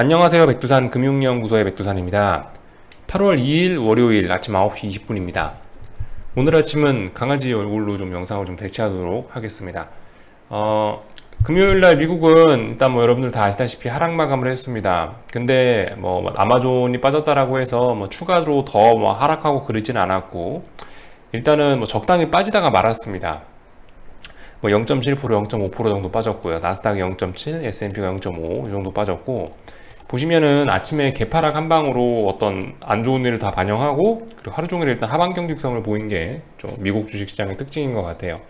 안녕하세요. 백두산 금융연구소의 백두산입니다. 8월 2일 월요일 아침 9시 20분입니다. 오늘 아침은 강아지 얼굴로 좀 영상을 좀 대체하도록 하겠습니다. 금요일날 미국은 일단 여러분들 다 아시다시피 하락 마감을 했습니다. 근데 아마존이 빠졌다라고 해서 추가로 더 하락하고 그러진 않았고, 일단은 적당히 빠지다가 말았습니다. 0.7%, 0.5% 정도 빠졌고요. 나스닥이 0.7, S&P가 0.5 이 정도 빠졌고, 보시면은 아침에 개파락 한 방으로 어떤 안 좋은 일을 다 반영하고, 그리고 하루 종일 일단 하방 경직성을 보인 게 좀 미국 주식시장의 특징인 것 같아요.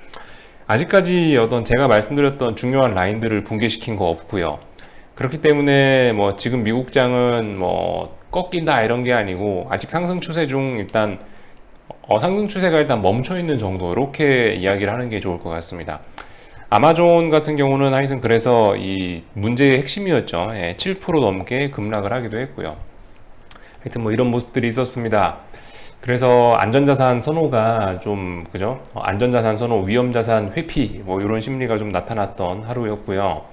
아직까지 어떤 제가 말씀드렸던 중요한 라인들을 붕괴시킨 거 없고요. 그렇기 때문에 지금 미국장은 꺾인다 이런 게 아니고 아직 상승 추세 중 일단 상승 추세가 일단 멈춰 있는 정도, 이렇게 이야기를 하는 게 좋을 것 같습니다. 아마존 같은 경우는 하여튼 그래서 이 문제의 핵심이었죠. 7% 넘게 급락을 하기도 했고요. 하여튼 이런 모습들이 있었습니다. 그래서 안전자산 선호가 좀, 그죠? 안전자산 선호, 위험자산 회피, 이런 심리가 좀 나타났던 하루였고요.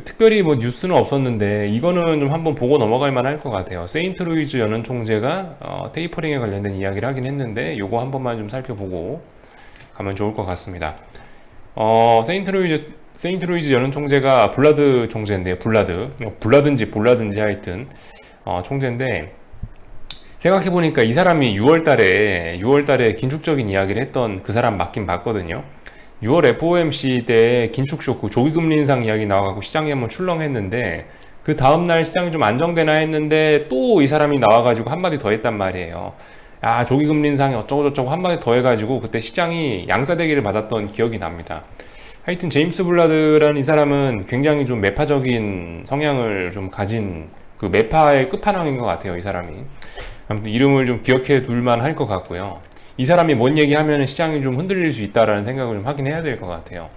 특별히 뉴스는 없었는데, 이거는 좀 한번 보고 넘어갈 만할 것 같아요. 세인트루이즈 연은 총재가 테이퍼링에 관련된 이야기를 하긴 했는데, 요거 한 번만 좀 살펴보고 가면 좋을 것 같습니다. 세인트루이즈 연은 총재가 블라드 총재인데요. 블라든지 볼라든지 하여튼 총재인데, 생각해보니까 이 사람이 6월달에 긴축적인 이야기를 했던 그 사람 맞긴 맞거든요. 6월 FOMC 때 긴축 쇼크, 조기금리 인상 이야기 나와가지고 시장이 한번 출렁했는데, 그 다음날 시장이 좀 안정되나 했는데 또 이 사람이 나와가지고 한마디 더 했단 말이에요. 조기금리 인상이 어쩌고저쩌고 한마디 더 해가지고 그때 시장이 양사대기를 맞았던 기억이 납니다. 하여튼 제임스 블라드라는 이 사람은 굉장히 좀 매파적인 성향을 좀 가진 그 매파의 끝판왕인 것 같아요, 이 사람이. 아무튼 이름을 좀 기억해 둘만 할 것 같고요. 이 사람이 뭔 얘기하면 시장이 좀 흔들릴 수 있다라는 생각을 좀 하긴 해야 될 것 같아요.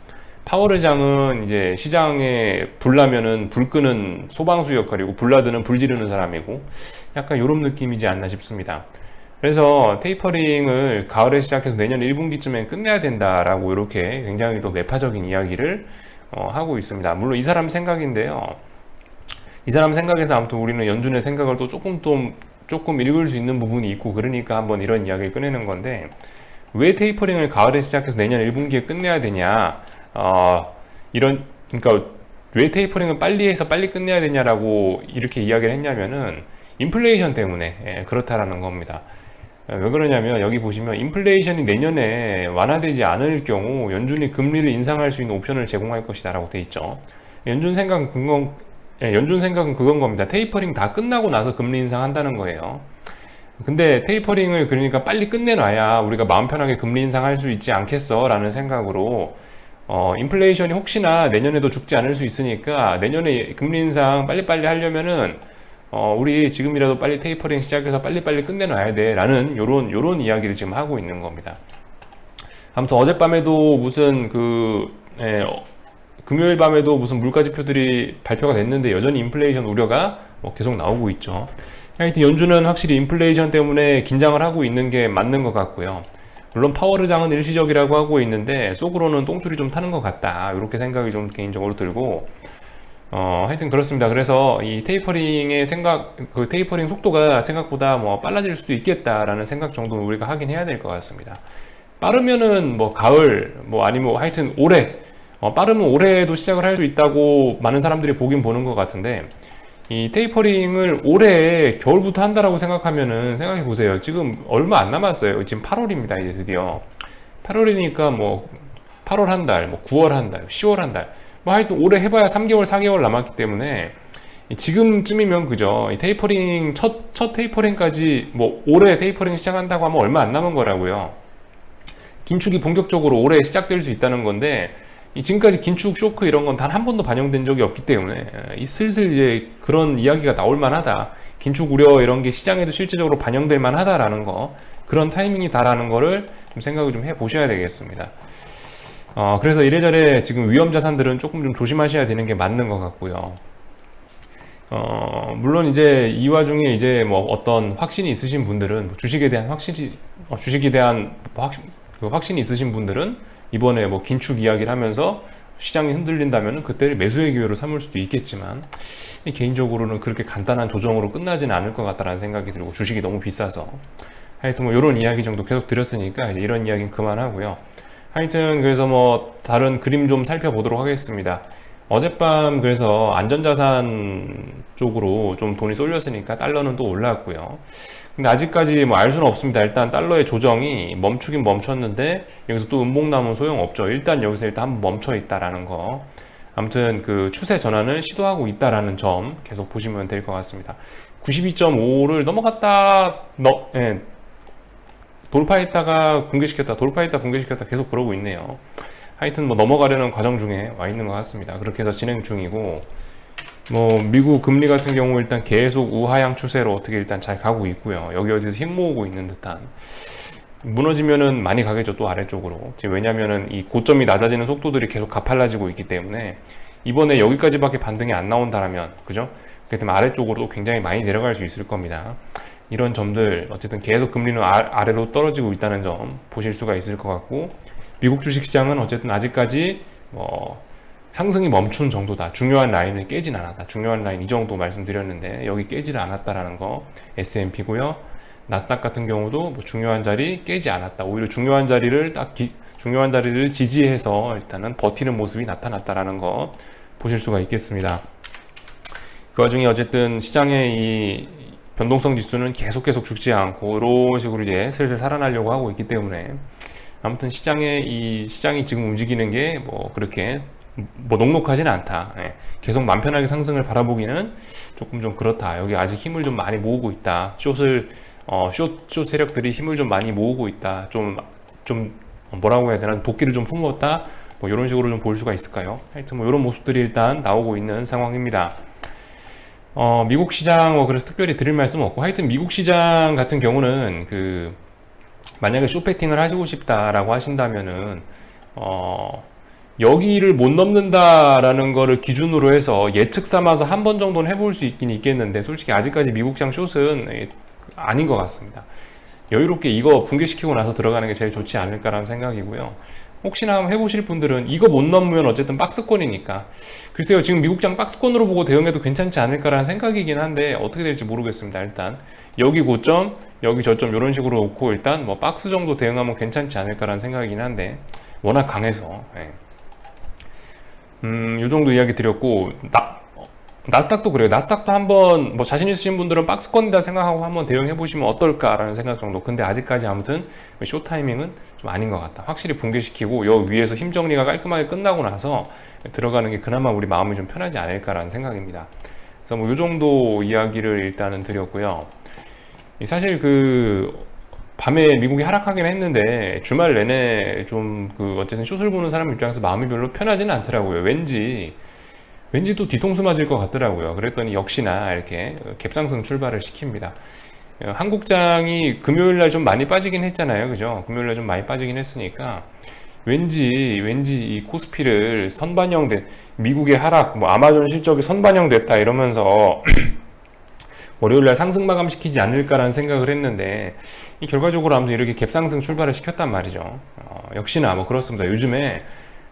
파월 의장은 이제 시장에 불 나면은 불 끄는 소방수 역할이고, 블라드는 불 지르는 사람이고, 약간 이런 느낌이지 않나 싶습니다. 그래서 테이퍼링을 가을에 시작해서 내년 1분기쯤에 끝내야 된다라고 이렇게 굉장히 또 매파적인 이야기를 하고 있습니다. 물론 이 사람 생각인데요. 이 사람 생각에서 아무튼 우리는 연준의 생각을 또 조금 읽을 수 있는 부분이 있고, 그러니까 한번 이런 이야기를 꺼내는 건데, 왜 테이퍼링을 가을에 시작해서 내년 1분기에 끝내야 되냐, 그러니까 왜 테이퍼링을 빨리 해서 빨리 끝내야 되냐라고 이렇게 이야기를 했냐면은 인플레이션 때문에 그렇다라는 겁니다. 왜 그러냐면 여기 보시면 인플레이션이 내년에 완화되지 않을 경우 연준이 금리를 인상할 수 있는 옵션을 제공할 것이다 라고 돼 있죠. 연준 생각은 그건 겁니다. 테이퍼링 다 끝나고 나서 금리 인상한다는 거예요. 근데 테이퍼링을 그러니까 빨리 끝내놔야 우리가 마음 편하게 금리 인상할 수 있지 않겠어 라는 생각으로 인플레이션이 혹시나 내년에도 죽지 않을 수 있으니까 내년에 금리 인상 빨리빨리 하려면은 우리 지금이라도 빨리 테이퍼링 시작해서 빨리빨리 끝내놔야 돼 라는 요런 이야기를 지금 하고 있는 겁니다. 아무튼 어젯밤에도 무슨 금요일 밤에도 무슨 물가지표들이 발표가 됐는데 여전히 인플레이션 우려가 계속 나오고 있죠. 하여튼 연준은 확실히 인플레이션 때문에 긴장을 하고 있는 게 맞는 것 같고요. 물론 파월 의장은 일시적이라고 하고 있는데 속으로는 똥줄이 좀 타는 것 같다, 이렇게 생각이 좀 개인적으로 들고, 하여튼 그렇습니다. 그래서 이 테이퍼링의 테이퍼링 속도가 생각보다 빨라질 수도 있겠다라는 생각 정도는 우리가 하긴 해야 될 것 같습니다. 빠르면은 가을, 아니면 하여튼 올해, 빠르면 올해도 시작을 할 수 있다고 많은 사람들이 보긴 보는 것 같은데, 이 테이퍼링을 올해 겨울부터 한다라고 생각하면은 생각해 보세요. 지금 얼마 안 남았어요. 지금 8월입니다. 이제 드디어 8월이니까 8월 한 달, 9월 한 달, 10월 한 달, 하여튼 올해 해봐야 3개월, 4개월 남았기 때문에 지금쯤이면 그죠. 이 테이퍼링 첫 테이퍼링까지 올해 테이퍼링 시작한다고 하면 얼마 안 남은 거라고요. 긴축이 본격적으로 올해 시작될 수 있다는 건데, 지금까지 긴축 쇼크 이런 건 단 한 번도 반영된 적이 없기 때문에 슬슬 이제 그런 이야기가 나올 만하다, 긴축 우려 이런 게 시장에도 실질적으로 반영될 만하다라는 거, 그런 타이밍이다라는 거를 좀 생각을 좀 해보셔야 되겠습니다. 그래서 이래저래 지금 위험 자산들은 조금 좀 조심하셔야 되는 게 맞는 것 같고요. 물론 이제 이 와중에 이제 어떤 확신이 있으신 분들은 주식에 대한 확신이 있으신 분들은 이번에 긴축 이야기를 하면서 시장이 흔들린다면 그때를 매수의 기회로 삼을 수도 있겠지만 개인적으로는 그렇게 간단한 조정으로 끝나지는 않을 것 같다는 생각이 들고 주식이 너무 비싸서 하여튼 뭐 이런 이야기 정도 계속 드렸으니까 이제 이런 이야기는 그만하고요. 하여튼 그래서 뭐 다른 그림 좀 살펴보도록 하겠습니다. 어젯밤 그래서 안전자산 쪽으로 좀 돈이 쏠렸으니까 달러는 또 올랐고요. 근데 아직까지 뭐 알 수는 없습니다. 일단 달러의 조정이 멈추긴 멈췄는데 여기서 또 음봉 나오면 소용없죠. 일단 여기서 한번 멈춰 있다라는 거. 아무튼 그 추세 전환을 시도하고 있다라는 점 계속 보시면 될 것 같습니다. 92.5를 넘어갔다 돌파했다가 붕괴시켰다 돌파했다 붕괴시켰다 계속 그러고 있네요. 하여튼 뭐 넘어가려는 과정 중에 와 있는 것 같습니다. 그렇게 해서 진행 중이고 뭐 미국 금리 같은 경우 일단 계속 우하향 추세로 어떻게 일단 잘 가고 있고요. 여기 어디서 힘 모으고 있는 듯한 무너지면은 많이 가겠죠. 또 아래쪽으로. 지금 왜냐면은 이 고점이 낮아지는 속도들이 계속 가팔라지고 있기 때문에 이번에 여기까지밖에 반등이 안 나온다면 그죠? 그렇기 때문에 아래쪽으로 굉장히 많이 내려갈 수 있을 겁니다. 이런 점들 어쨌든 계속 금리는 아래로 떨어지고 있다는 점 보실 수가 있을 것 같고 미국 주식시장은 어쨌든 아직까지 상승이 멈춘 정도다. 중요한 라인을 깨진 않았다. 중요한 라인 이 정도 말씀드렸는데 여기 깨지를 않았다라는 거 S&P고요. 나스닥 같은 경우도 뭐 중요한 자리 깨지 않았다. 오히려 중요한 자리를 중요한 자리를 지지해서 일단은 버티는 모습이 나타났다라는 거 보실 수가 있겠습니다. 그 와중에 어쨌든 시장의 이 변동성 지수는 계속 죽지 않고 이런 식으로 이제 슬슬 살아나려고 하고 있기 때문에 아무튼 시장이 지금 움직이는 게 뭐 그렇게 뭐 녹록하지는 않다. 계속 맘 편하게 상승을 바라보기는 조금 좀 그렇다. 여기 아직 힘을 좀 많이 모으고 있다. 숏 세력들이 힘을 좀 많이 모으고 있다. 좀 뭐라고 해야 되나 도끼를 좀 품었다. 뭐 이런 식으로 좀 볼 수가 있을까요? 하여튼 뭐 이런 모습들이 일단 나오고 있는 상황입니다. 미국 시장 그래서 특별히 드릴 말씀은 없고 하여튼 미국 시장 같은 경우는 만약에 숏배팅을 하시고 싶다라고 하신다면은 여기를 못 넘는다라는 거를 기준으로 해서 예측 삼아서 한 번 정도는 해볼 수 있긴 있겠는데 솔직히 아직까지 미국 시장 숏은 아닌 것 같습니다. 여유롭게 이거 붕괴시키고 나서 들어가는 게 제일 좋지 않을까라는 생각이고요. 혹시나 한번 해보실 분들은 이거 못 넘으면 어쨌든 박스권이니까 글쎄요 지금 미국장 박스권으로 보고 대응해도 괜찮지 않을까라는 생각이긴 한데 어떻게 될지 모르겠습니다. 일단 여기 고점 여기 저점 이런 식으로 놓고 일단 뭐 박스 정도 대응하면 괜찮지 않을까라는 생각이긴 한데 워낙 강해서 요 정도 이야기 드렸고 나스닥도 그래요. 나스닥도 한번 뭐 자신 있으신 분들은 박스권이다 생각하고 한번 대응해 보시면 어떨까라는 생각 정도. 근데 아직까지 아무튼 쇼 타이밍은 좀 아닌 것 같다. 확실히 붕괴시키고 여 위에서 힘 정리가 깔끔하게 끝나고 나서 들어가는 게 그나마 우리 마음이 좀 편하지 않을까라는 생각입니다. 그래서 뭐 요 정도 이야기를 일단은 드렸고요. 사실 밤에 미국이 하락하긴 했는데 주말 내내 좀 어쨌든 숏을 보는 사람 입장에서 마음이 별로 편하지는 않더라고요. 왠지 또 뒤통수 맞을 것 같더라고요. 그랬더니 역시나 이렇게 갭상승 출발을 시킵니다. 한국장이 금요일날 좀 많이 빠지긴 했잖아요. 그죠? 금요일날 좀 많이 빠지긴 했으니까 왠지 이 코스피를 미국의 하락, 뭐 아마존 실적이 선반영됐다 이러면서 월요일날 상승 마감시키지 않을까라는 생각을 했는데 결과적으로 아무튼 이렇게 갭상승 출발을 시켰단 말이죠. 역시나 뭐 그렇습니다. 요즘에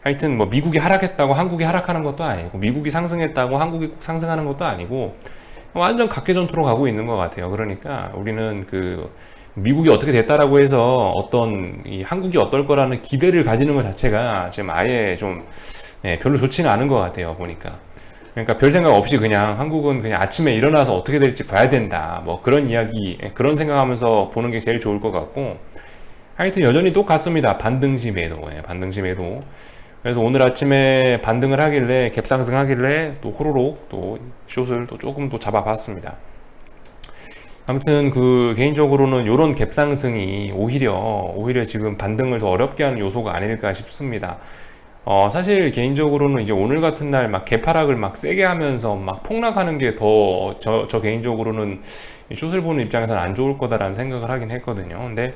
하여튼 뭐 미국이 하락했다고 한국이 하락하는 것도 아니고 미국이 상승했다고 한국이 꼭 상승하는 것도 아니고 완전 각계전투로 가고 있는 것 같아요. 그러니까 우리는 미국이 어떻게 됐다라고 해서 이 한국이 어떨 거라는 기대를 가지는 것 자체가 지금 아예 좀 별로 좋지는 않은 것 같아요. 보니까. 그러니까 별 생각 없이 그냥 한국은 그냥 아침에 일어나서 어떻게 될지 봐야 된다. 뭐 그런 이야기, 그런 생각하면서 보는 게 제일 좋을 것 같고 하여튼 여전히 똑같습니다. 반등시 매도. 반등시 매도. 그래서 오늘 아침에 반등을 하길래 갭상승 하길래 또 호로록 또 숏을 또 조금 또 잡아봤습니다. 아무튼 개인적으로는 이런 갭상승이 오히려 지금 반등을 더 어렵게 하는 요소가 아닐까 싶습니다. 사실 개인적으로는 이제 오늘 같은 날 막 개파락을 막 세게 하면서 막 폭락하는 게 더 저 개인적으로는 숏을 보는 입장에서는 안 좋을 거다라는 생각을 하긴 했거든요. 근데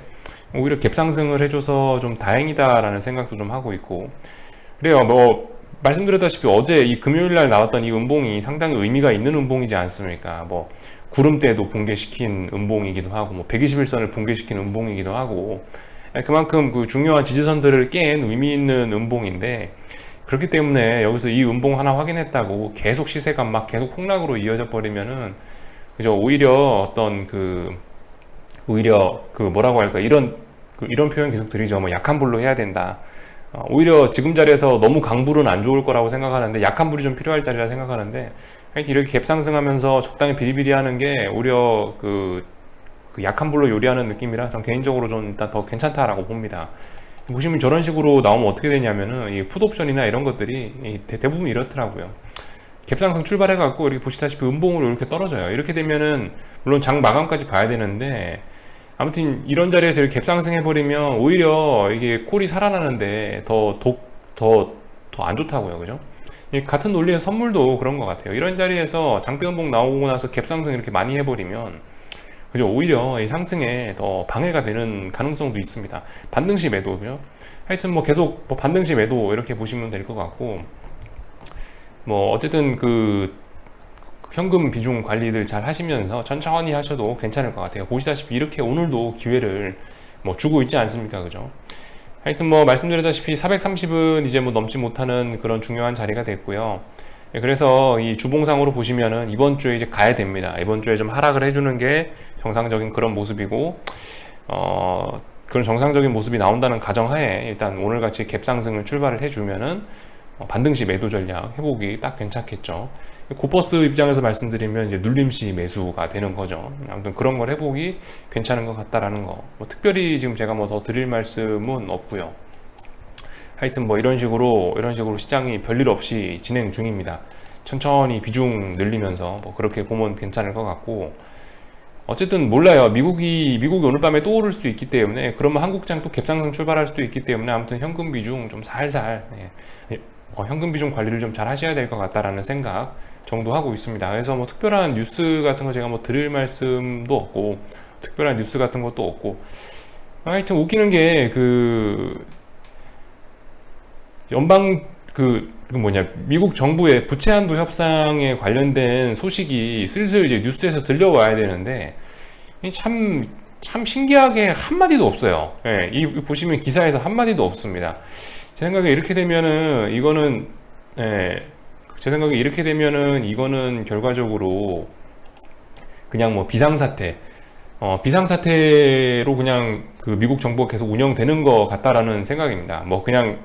오히려 갭상승을 해줘서 좀 다행이다라는 생각도 좀 하고 있고 그래요. 뭐 말씀드렸다시피 어제 이 금요일날 나왔던 이 음봉이 상당히 의미가 있는 음봉이지 않습니까? 뭐 구름대도 붕괴시킨 음봉이기도 하고 뭐 121선을 붕괴시킨 음봉이기도 하고 그만큼 중요한 지지선들을 깬 의미 있는 음봉인데 그렇기 때문에 여기서 이 음봉 하나 확인했다고 계속 시세가 막 계속 폭락으로 이어져 버리면은 그죠. 오히려 어떤 오히려 뭐라고 할까, 이런 표현 계속 드리죠. 뭐 약한 불로 해야 된다. 오히려 지금 자리에서 너무 강불은 안 좋을 거라고 생각하는데, 약한 불이 좀 필요할 자리라 생각하는데, 이렇게 갭상승하면서 적당히 비리비리하는 게 오히려 그 약한 불로 요리하는 느낌이라 전 개인적으로 좀 일단 더 괜찮다라고 봅니다. 보시면 저런 식으로 나오면 어떻게 되냐면은 이 풋옵션이나 이런 것들이 대부분 이렇더라고요. 갭상승 출발해갖고 이렇게 보시다시피 음봉으로 이렇게 떨어져요. 이렇게 되면은 물론 장 마감까지 봐야 되는데, 아무튼 이런 자리에서 이렇게 갭상승 해버리면 오히려 이게 콜이 살아나는데 더 안 좋다고요. 그죠? 같은 논리의 선물도 그런 것 같아요. 이런 자리에서 장대 음봉 나오고 나서 갭상승 이렇게 많이 해버리면, 그죠? 오히려 이 상승에 더 방해가 되는 가능성도 있습니다. 반등시 매도고요. 하여튼 뭐 계속 뭐 반등시 매도 이렇게 보시면 될 것 같고, 뭐 어쨌든 현금 비중 관리들 잘 하시면서 천천히 하셔도 괜찮을 것 같아요. 보시다시피 이렇게 오늘도 기회를 뭐 주고 있지 않습니까? 그죠? 하여튼 뭐 말씀드렸다시피 430은 이제 뭐 넘지 못하는 그런 중요한 자리가 됐고요. 그래서 이 주봉상으로 보시면은 이번 주에 이제 가야 됩니다. 이번 주에 좀 하락을 해주는 게 정상적인 그런 모습이고, 그런 정상적인 모습이 나온다는 가정하에 일단 오늘같이 갭상승을 출발을 해주면은 반등시 매도 전략 해보기 딱 괜찮겠죠. 고버스 입장에서 말씀드리면 이제 눌림시 매수가 되는 거죠. 아무튼 그런 걸 해보기 괜찮은 것 같다라는 거. 뭐 특별히 지금 제가 뭐 더 드릴 말씀은 없고요. 하여튼 뭐 이런 식으로 시장이 별일 없이 진행 중입니다. 천천히 비중 늘리면서 뭐 그렇게 보면 괜찮을 것 같고, 어쨌든 몰라요. 미국이 오늘 밤에 또 오를 수도 있기 때문에, 그러면 한국장 또 갭상승 출발할 수도 있기 때문에, 아무튼 현금 비중 좀 살살, 현금 비중 관리를 좀 잘 하셔야 될 것 같다라는 생각 정도 하고 있습니다. 그래서 뭐 특별한 뉴스 같은 거 제가 뭐 드릴 말씀도 없고, 특별한 뉴스 같은 것도 없고, 하여튼 웃기는 게 미국 정부의 부채 한도 협상에 관련된 소식이 슬슬 이제 뉴스에서 들려와야 되는데, 참 신기하게 한마디도 없어요. 예, 보시면 기사에서 한마디도 없습니다. 제 생각에 이렇게 되면은 이거는 결과적으로 그냥 뭐 비상사태로 그냥 미국 정부가 계속 운영되는 것 같다라는 생각입니다. 뭐 그냥,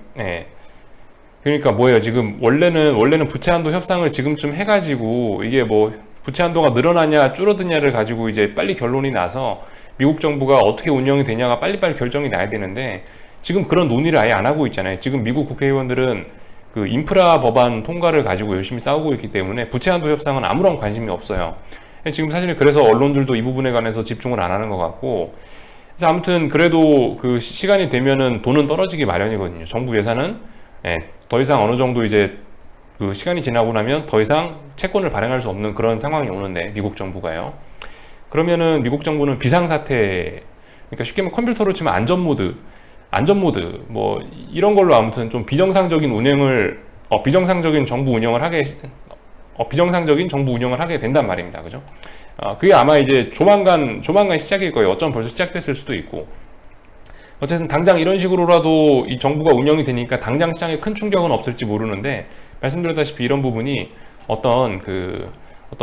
그러니까 뭐예요? 지금 원래는 부채 한도 협상을 지금쯤 해가지고 이게 뭐 부채 한도가 늘어나냐 줄어드냐를 가지고 이제 빨리 결론이 나서 미국 정부가 어떻게 운영이 되냐가 빨리빨리 결정이 나야 되는데, 지금 그런 논의를 아예 안 하고 있잖아요. 지금 미국 국회의원들은 인프라 법안 통과를 가지고 열심히 싸우고 있기 때문에 부채 한도 협상은 아무런 관심이 없어요. 지금 사실 그래서 언론들도 이 부분에 관해서 집중을 안 하는 것 같고, 그래서 아무튼 그래도 시간이 되면은 돈은 떨어지기 마련이거든요. 정부 예산은 더 이상 어느 정도 이제 시간이 지나고 나면 더 이상 채권을 발행할 수 없는 그런 상황이 오는데, 미국 정부가요. 그러면은 미국 정부는 비상사태, 그러니까 쉽게 말하면 컴퓨터로 치면 안전모드 뭐 이런 걸로 아무튼 좀 비정상적인 정부 운영을 하게 된단 말입니다. 그죠? 그게 아마 이제 조만간 시작일 거예요. 어쩌면 벌써 시작됐을 수도 있고. 어쨌든 당장 이런 식으로라도 이 정부가 운영이 되니까 당장 시장에 큰 충격은 없을지 모르는데, 말씀드렸다시피 이런 부분이 어떤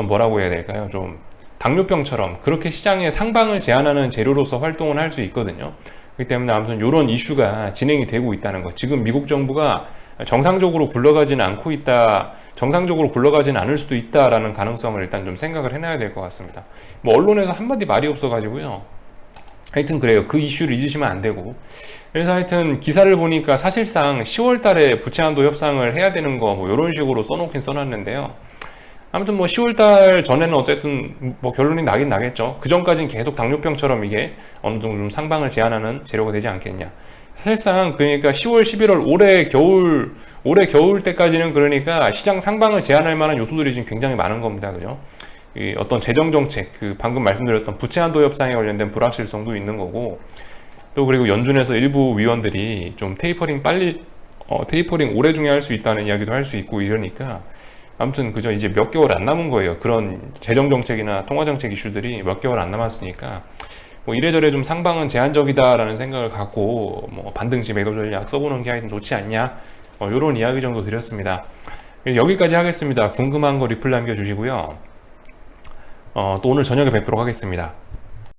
뭐라고 해야 될까요? 좀 당뇨병처럼 그렇게 시장의 상방을 제한하는 재료로서 활동을 할 수 있거든요. 그렇기 때문에 아무튼 이런 이슈가 진행이 되고 있다는 것. 지금 미국 정부가 정상적으로 굴러가지는 않을 수도 있다라는 가능성을 일단 좀 생각을 해놔야 될 것 같습니다. 뭐 언론에서 한마디 말이 없어가지고요. 하여튼 그래요. 그 이슈를 잊으시면 안 되고. 그래서 하여튼 기사를 보니까 사실상 10월 달에 부채 한도 협상을 해야 되는 거 뭐 이런 식으로 써놓긴 써놨는데요. 아무튼 뭐 10월 달 전에는 어쨌든 뭐 결론이 나긴 나겠죠. 그 전까지는 계속 당뇨병처럼 이게 어느 정도 좀 상방을 제한하는 재료가 되지 않겠냐. 사실상 그러니까 10월, 11월 올해 겨울 때까지는 그러니까 시장 상방을 제한할 만한 요소들이 지금 굉장히 많은 겁니다. 그죠? 이 어떤 재정 정책, 방금 말씀드렸던 부채 한도 협상에 관련된 불확실성도 있는 거고, 또 그리고 연준에서 일부 위원들이 좀 테이퍼링 오래 중에 할 수 있다는 이야기도 할 수 있고 이러니까, 아무튼 그죠, 이제 몇 개월 안 남은 거예요. 그런 재정 정책이나 통화 정책 이슈들이 몇 개월 안 남았으니까 뭐 이래저래 좀 상방은 제한적이다라는 생각을 갖고 뭐 반등시 매도 전략 써보는 게 하여튼 좋지 않냐, 요런 이야기 정도 드렸습니다. 여기까지 하겠습니다. 궁금한 거 리플 남겨주시고요. 또 오늘 저녁에 뵙도록 하겠습니다.